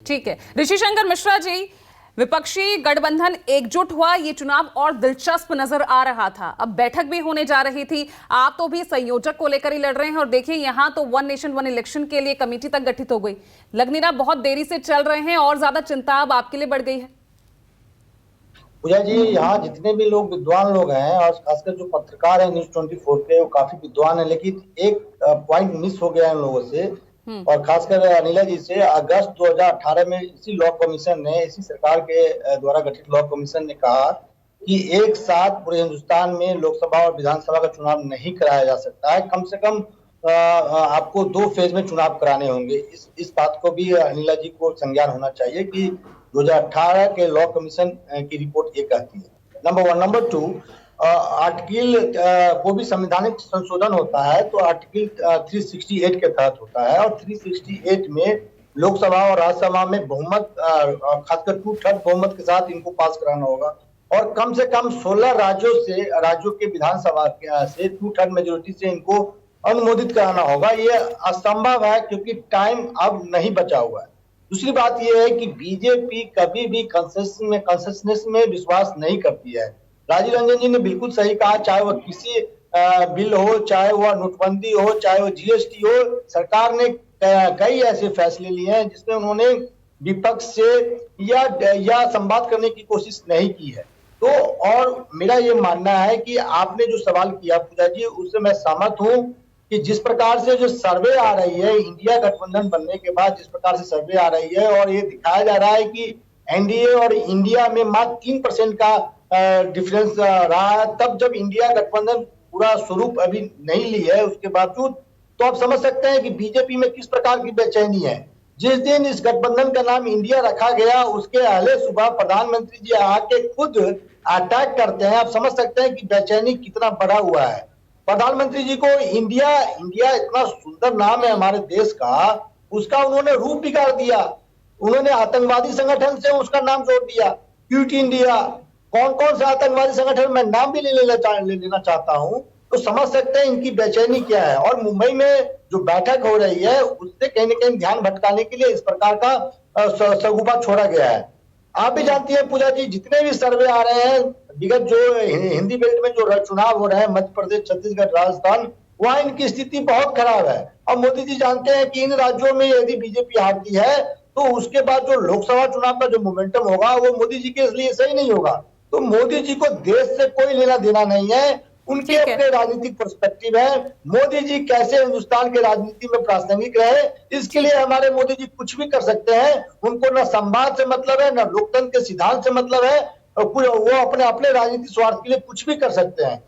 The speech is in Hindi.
ठीक है, ऋषि शंकर मिश्रा जी, विपक्षी गठबंधन एकजुट हुआ, ये चुनाव और दिलचस्प नजर आ रहा था। अब बैठक भी होने जा रही थी, आप तो भी संयोजक को लेकर ही लड़ रहे हैं और देखिए यहां तो वन नेशन वन इलेक्शन के लिए कमेटी तक गठित हो गई। लग नहीं रहा बहुत देरी से चल रहे हैं और ज्यादा चिंता अब आपके लिए बढ़ गई है। पूजा जी, यहाँ जितने भी लोग विद्वान लोग हैं और खासकर जो पत्रकार हैं न्यूज़ 24 के, वो काफी विद्वान है, लेकिन एक पॉइंट मिस हो गया है इन लोगों से और खासकर अनिला जी से। अगस्त 2018 में इसी लॉ कमीशन ने, इसी सरकार के द्वारा गठित लॉ कमीशन ने कहा कि एक साथ पूरे हिंदुस्तान में लोकसभा और विधानसभा का चुनाव नहीं कराया जा सकता है, कम से कम आपको 2 फेज में चुनाव कराने होंगे। इस बात को भी अनिला जी को संज्ञान होना चाहिए कि 2018 के लॉ कमीशन की रिपोर्ट ये कहती है। नंबर 1। नंबर 2, आर्टिकल को भी संवैधानिक संशोधन होता है तो आर्टिकल 368 के तहत होता है और 368 में लोकसभा और राज्यसभा में बहुमत, खासकर 2/3 बहुमत के साथ इनको पास कराना होगा और कम से कम 16 राज्यों के विधानसभा से 2/3 मेजोरिटी से इनको अनुमोदित कराना होगा। ये असंभव है क्योंकि टाइम अब नहीं बचा हुआ है। दूसरी बात यह है कि बीजेपी कभी भी कंसेशनस में विश्वास नहीं करती है। राजीव रंजन जी ने बिल्कुल सही कहा, चाहे वह किसी बिल हो, चाहे वह नोटबंदी हो, चाहे वह जीएसटी हो, सरकार ने कई ऐसे फैसले लिए हैं जिसमें उन्होंने विपक्ष से या संवाद करने की कोशिश नहीं की है। तो और मेरा ये मानना है कि आपने जो सवाल किया पूजा जी, उससे मैं सहमत हूं कि जिस प्रकार से जो सर्वे आ रही है इंडिया गठबंधन बनने के बाद, जिस प्रकार से सर्वे आ रही है और ये दिखाया जा रहा है कि एनडीए और इंडिया में मात्र 3% का डिफरेंस रहा है, तब जब इंडिया गठबंधन पूरा स्वरूप अभी नहीं ली है उसके बावजूद, तो आप समझ सकते हैं कि बीजेपी में किस प्रकार की बेचैनी है। जिस दिन इस गठबंधन का नाम इंडिया रखा गया उसके अगले सुबह प्रधानमंत्री जी आके खुद अटैक करते हैं। आप समझ सकते हैं कि बेचैनी कितना बढ़ा हुआ है। प्रधानमंत्री जी को इंडिया इतना सुंदर नाम है हमारे देश का, उसका उन्होंने रूप बिगाड़ दिया। उन्होंने आतंकवादी संगठन से उसका नाम जोड़ दिया, क्विट इंडिया। कौन कौन से आतंकवादी संगठन मैं नाम भी ले लेना चाहता हूं। तो समझ सकते हैं इनकी बेचैनी क्या है। और मुंबई में जो बैठक हो रही है उससे कहीं न कहीं ध्यान भटकाने के लिए इस प्रकार का सगुफा छोड़ा गया है। आप भी जानती है पूजा जी, जितने भी सर्वे आ रहे हैं विगत जो हिंदी बेल्ट में जो चुनाव हो रहे हैं, मध्य प्रदेश, छत्तीसगढ़, राजस्थान, वहां इनकी स्थिति बहुत खराब है। और मोदी जी जानते हैं कि इन राज्यों में यदि बीजेपी हारती है तो उसके बाद जो लोकसभा चुनाव का जो मोमेंटम होगा वो मोदी जी के लिए सही नहीं होगा। तो मोदी जी को देश से कोई लेना देना नहीं है, उनके अपने राजनीतिक पर्सपेक्टिव है। मोदी जी कैसे हिंदुस्तान के राजनीति में प्रासंगिक रहे, इसके लिए हमारे मोदी जी कुछ भी कर सकते हैं। उनको न संवाद से मतलब है, न लोकतंत्र के सिद्धांत से मतलब है, वो अपने राजनीतिक स्वार्थ के लिए कुछ भी कर सकते हैं।